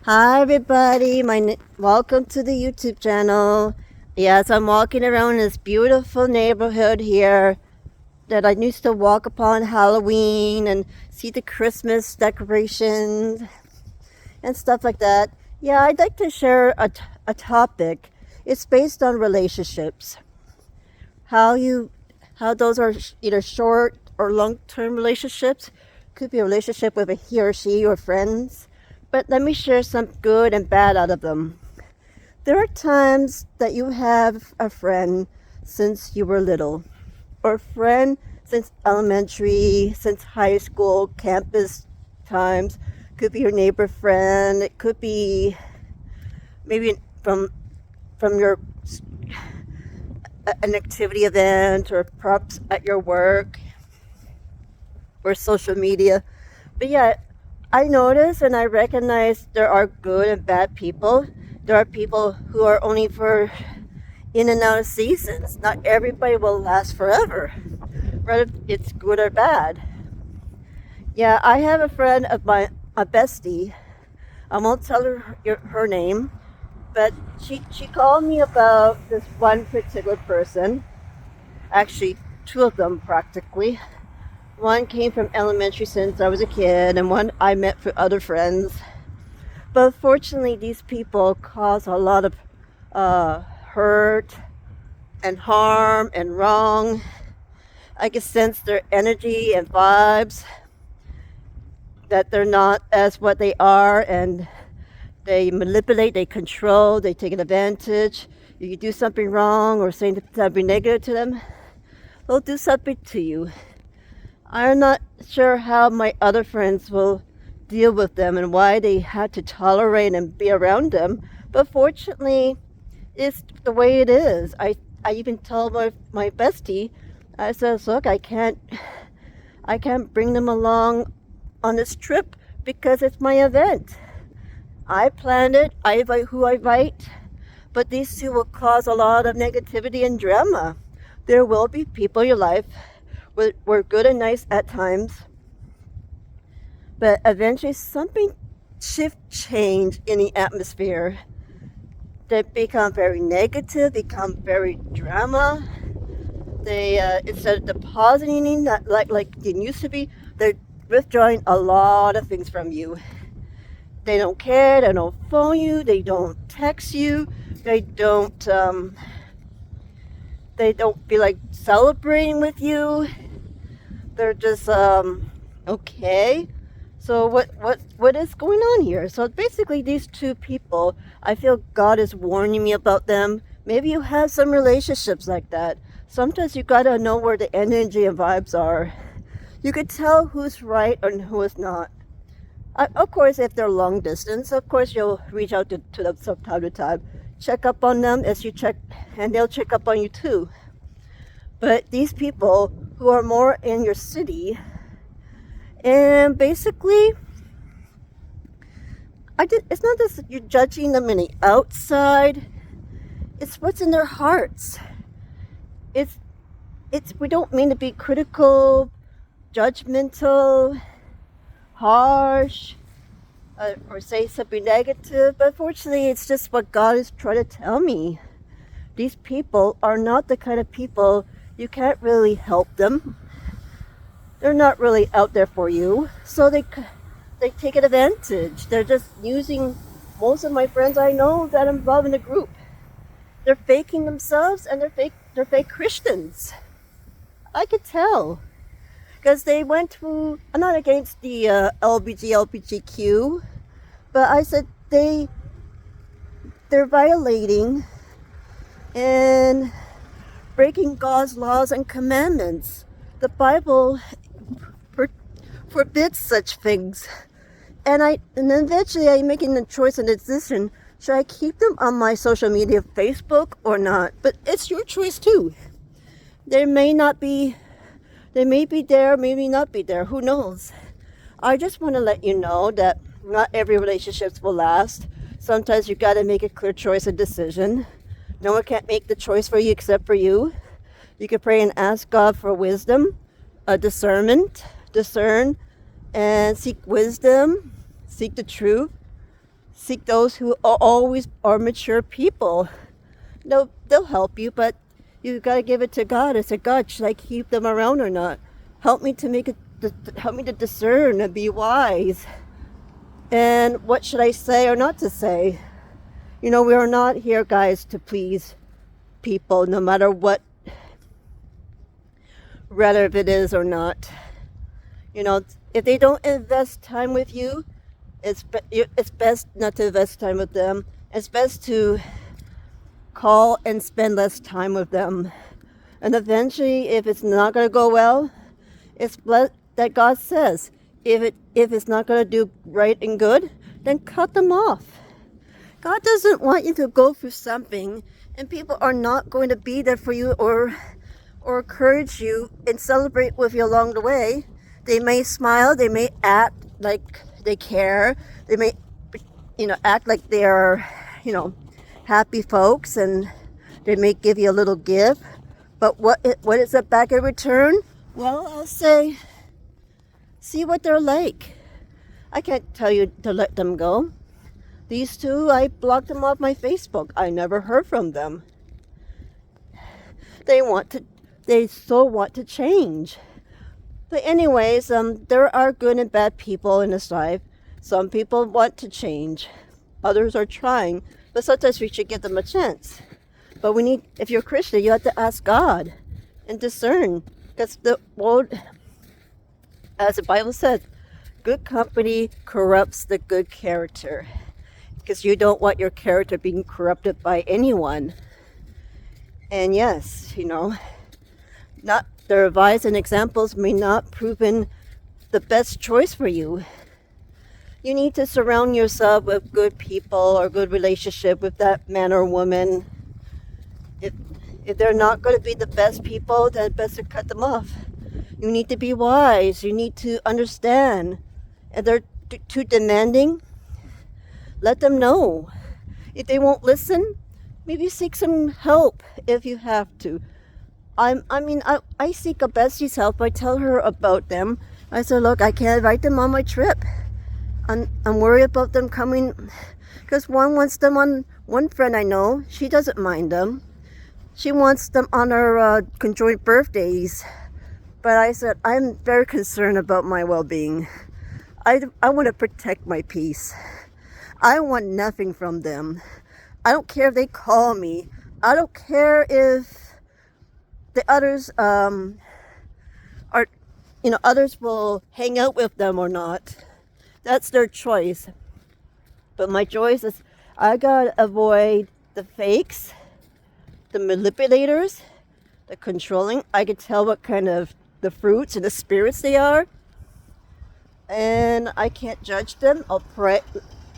Hi everybody, welcome to the YouTube channel. Yes, I'm walking around this beautiful neighborhood here that I used to walk upon Halloween and see the Christmas decorations and stuff like that. Yeah, I'd like to share a topic. It's based on relationships. How you how those are either short or long-term relationships. Could be a relationship with a he or she or friends. But let me share some good and bad out of them. There are times that you have a friend since you were little, or a friend since elementary, since high school, campus times. Could be your neighbor friend. It could be maybe from your an activity event or props at your work or social media. But yeah, I notice and I recognize there are good and bad people. There are people who are only for in and out of seasons. Not everybody will last forever, whether it's good or bad. Yeah, I have a friend of mine, a bestie. I won't tell her name, but she called me about this one particular person. Actually, two of them practically. One came from elementary since I was a kid, and one I met through other friends. But fortunately, these people cause a lot of hurt and harm and wrong. I can sense their energy and vibes that they're not as what they are, and they manipulate, they control, they take advantage. You do something wrong or say something negative to them, they'll do something to you. I'm not sure how my other friends will deal with them and why they had to tolerate and be around them. But fortunately, it's the way it is. I even told my bestie, I says, look, I can't bring them along on this trip because it's my event. I planned it, I invite who I invite, but these two will cause a lot of negativity and drama. There will be people in your life were good and nice at times, but eventually something change in the atmosphere. They become very negative, become very drama. They instead of depositing that like it used to be, they're withdrawing a lot of things from you. They don't care. They don't phone you. They don't text you. They don't. They don't be like celebrating with you. They're just okay. So what is going on here? So basically, these two people, I feel God is warning me about them. Maybe you have some relationships like that. Sometimes you gotta know where the energy and vibes are. You could tell who's right and who is not. Of course, if they're long distance, of course you'll reach out to them from time to time, check up on them as you check, and they'll check up on you too. But these people who are more in your city, and basically, it's not that you're judging them in the outside. It's what's in their hearts. It's we don't mean to be critical, judgmental, harsh, or say something negative, but fortunately it's just what God is trying to tell me. These people are not the kind of people you can't really help them. They're not really out there for you, so they take advantage. They're just using most of my friends I know that I'm involved in the group. They're faking themselves, and they're fake Christians. I could tell. Because they went to, I'm not against the LGBTQ, but I said they're violating and breaking God's laws and commandments. The Bible forbids such things. And then eventually I'm making the choice and decision, should I keep them on my social media, Facebook or not? But it's your choice too. They may be there, maybe not be there. Who knows? I just want to let you know that not every relationship will last. Sometimes you got to make a clear choice and decision. No one can't make the choice for you except for you. You can pray and ask God for wisdom, discern, and seek wisdom, seek the truth, Seek those who are always are mature people. They'll help you, but you got to give it to God. I said, God, should I keep them around or not? Help me to help me to discern and be wise. And what should I say or not to say? We are not here, guys, to please people, no matter what relative it is or not. If they don't invest time with you, it's best not to invest time with them. It's best to call and spend less time with them. And eventually, if it's not going to go well, it's that God says, if it's not going to do right and good, then cut them off. God doesn't want you to go through something and people are not going to be there for you or encourage you and celebrate with you along the way. They may smile, they may act like they care, they may act like they are happy folks, and they may give you a little gift, but what is it back in return? Well, I'll say, see what they're like. I can't tell you to let them go. These two, I blocked them off my Facebook. I never heard from them. They so want to change. But anyways, there are good and bad people in this life. Some people want to change. Others are trying. But sometimes we should give them a chance. But if you're a Christian, you have to ask God and discern. Because the world, as the Bible says, good company corrupts the good character. Because you don't want your character being corrupted by anyone. And yes, not their advice and examples may not proven the best choice for you. You need to surround yourself with good people or good relationship with that man or woman. If they're not going to be the best people, then best to cut them off. You need to be wise. You need to understand. If they're too demanding, let them know. If they won't listen, maybe seek some help if you have to. I seek a bestie's help. I tell her about them. I said, look, I can't invite them on my trip. I'm worried about them coming, because one friend I know, she doesn't mind them. She wants them on our conjoined birthdays. But I said, I'm very concerned about my well-being. I want to protect my peace. I want nothing from them. I don't care if they call me. I don't care if the others others will hang out with them or not. That's their choice. But my choice is, I gotta avoid the fakes, the manipulators, the controlling. I can tell what kind of the fruits and the spirits they are. And I can't judge them. I'll pray.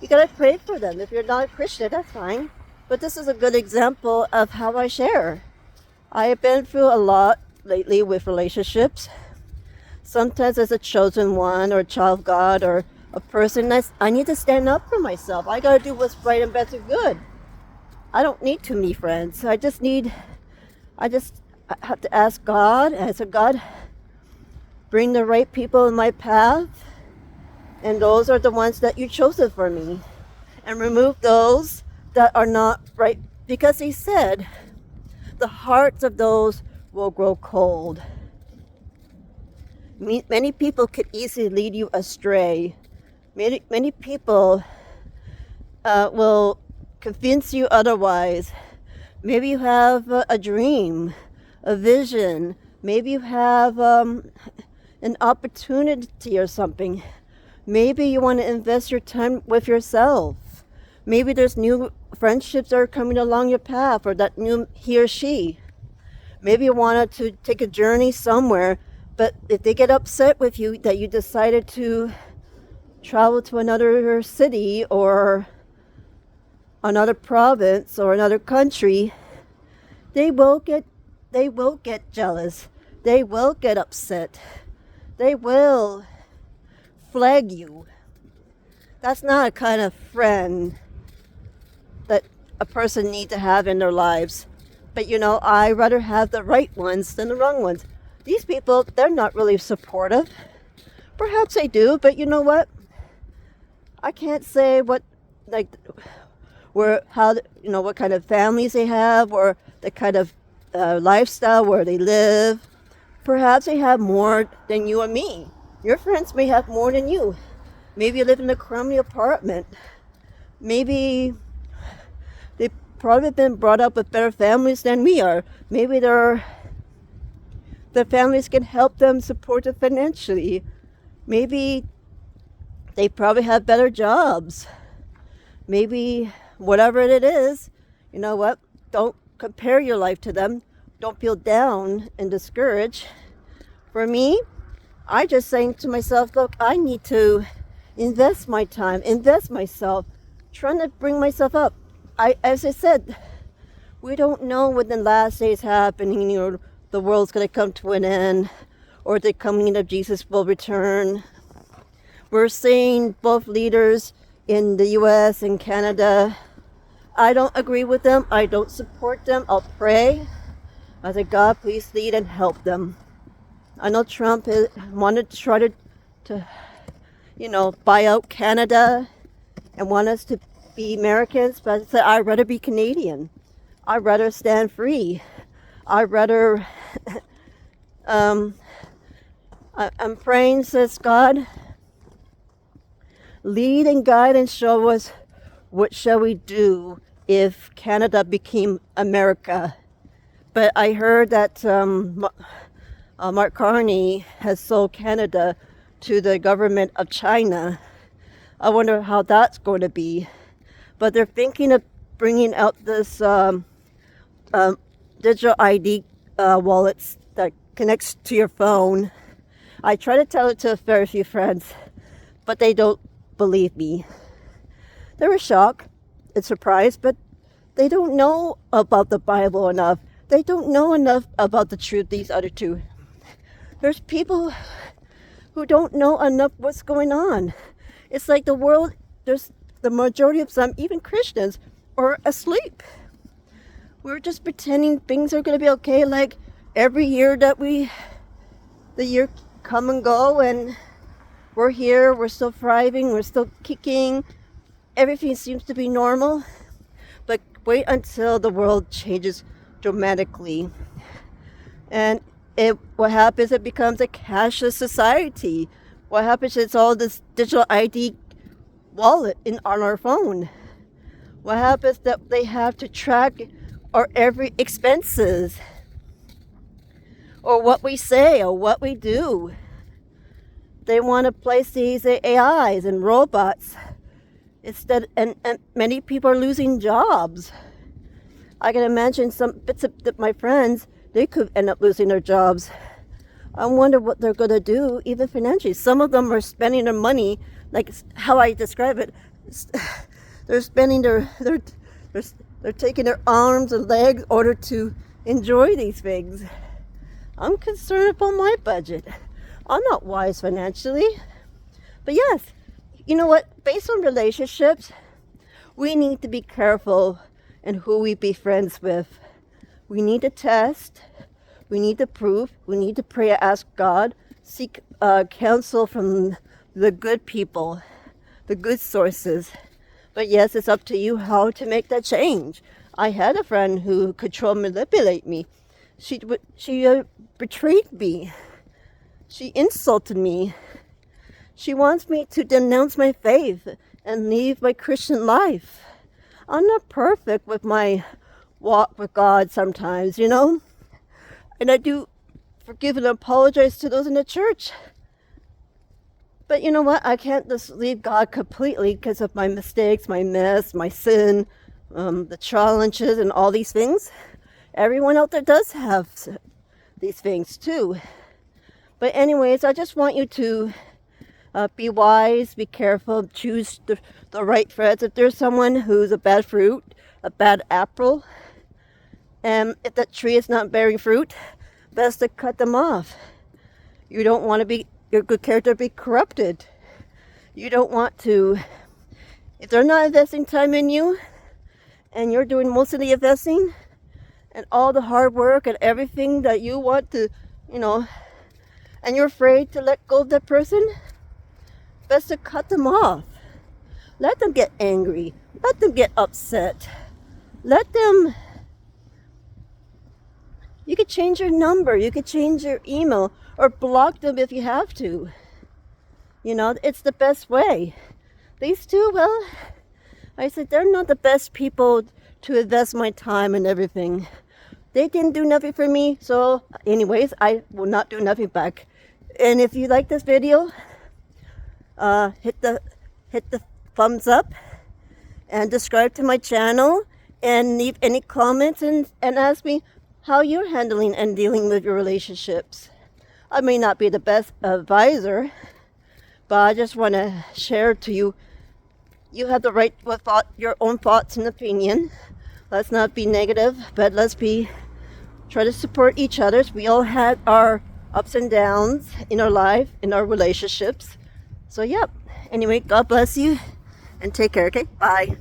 You gotta pray for them. If you're not a Christian, that's fine. But this is a good example of how I share. I have been through a lot lately with relationships. Sometimes as a chosen one or a child of God or a person, I need to stand up for myself. I gotta do what's right and best and good. I don't need too many friends. I have to ask God. I said, God, bring the right people in my path. And those are the ones that you chosen for me. And remove those that are not right. Because he said, the hearts of those will grow cold. Many people could easily lead you astray. Many people will convince you otherwise. Maybe you have a dream, a vision. Maybe you have an opportunity or something. Maybe you want to invest your time with yourself. Maybe there's new friendships that are coming along your path, or that new he or she. Maybe you wanted to take a journey somewhere, but if they get upset with you that you decided to travel to another city or another province or another country, they will get jealous. They will get upset. They will flag you. That's not a kind of friend that a person needs to have in their lives. But I rather have the right ones than the wrong ones. These people, they're not really supportive. Perhaps they do, but you know what? I can't say what like where how what kind of families they have, or the kind of lifestyle where they live. Perhaps they have more than you and me. Your friends may have more than you. Maybe you live in a crummy apartment. Maybe they've probably been brought up with better families than we are. Maybe their families can help them support them financially. Maybe they probably have better jobs. Maybe whatever it is, you know what? Don't compare your life to them. Don't feel down and discouraged. For me, I just saying to myself, look, I need to invest my time, invest myself, trying to bring myself up. As I said, we don't know when the last day is happening, the world's going to come to an end, or the coming of Jesus will return. We're seeing both leaders in the US and Canada. I don't agree with them. I don't support them. I'll pray. I say, God, please lead and help them. I know Trump wanted to try to buy out Canada and want us to be Americans, but I said, I'd rather be Canadian. I'd rather stand free. I'd rather, I'm praying, says God, lead and guide and show us what shall we do if Canada became America. But I heard that Mark Carney has sold Canada to the government of China. I wonder how that's going to be. But they're thinking of bringing out this digital ID wallets that connects to your phone. I try to tell it to a fair few friends, but they don't believe me. They were shocked and surprised, but they don't know about the Bible enough. They don't know enough about the truth, these other two. There's people who don't know enough what's going on. It's like the world, there's the majority of some, even Christians, are asleep. We're just pretending things are going to be okay, like every year that the year come and go, and we're here, we're still thriving, we're still kicking. Everything seems to be normal. But wait until the world changes dramatically. And what happens, it becomes a cashless society. What happens is all this digital ID wallet on our phone. What happens that they have to track our every expenses, or what we say, or what we do. They want to place these AIs and robots instead, and many people are losing jobs. I can imagine some bits of my friends, they could end up losing their jobs. I wonder what they're going to do, even financially. Some of them are spending their money, like how I describe it. They're spending they're taking their arms and legs in order to enjoy these things. I'm concerned about my budget. I'm not wise financially. But yes, you know what? Based on relationships, we need to be careful in who we be friends with. We need to test. We need to prove. We need to pray, ask God, seek counsel from the good people, the good sources. But yes, it's up to you how to make that change. I had a friend who manipulate me. She betrayed me. She insulted me. She wants me to denounce my faith and leave my Christian life. I'm not perfect with my walk with God sometimes, And I do forgive and apologize to those in the church. But you know what? I can't just leave God completely because of my mistakes, my mess, my sin, the challenges and all these things. Everyone out there does have these things too. But anyways, I just want you to be wise, be careful, choose the right friends. If there's someone who's a bad fruit, a bad apple, and if that tree is not bearing fruit, best to cut them off. You don't want your good character be corrupted. You don't want to, if they're not investing time in you, and you're doing most of the investing, and all the hard work and everything that you want to, and you're afraid to let go of that person, best to cut them off. Let them get angry. Let them get upset. Let them. You could change your number. You could change your email or block them if you have to. You know, it's the best way. These two, well, I said they're not the best people to invest my time and everything. They didn't do nothing for me, so anyways, I will not do nothing back. And if you like this video, hit the thumbs up and subscribe to my channel and leave any comments and ask me how you're handling and dealing with your relationships. I may not be the best advisor, but I just want to share to you. You have the right to your own thoughts and opinion. Let's not be negative, but let's try to support each other. We all had our ups and downs in our life, in our relationships. So, yep. Anyway, God bless you and take care, okay? Bye.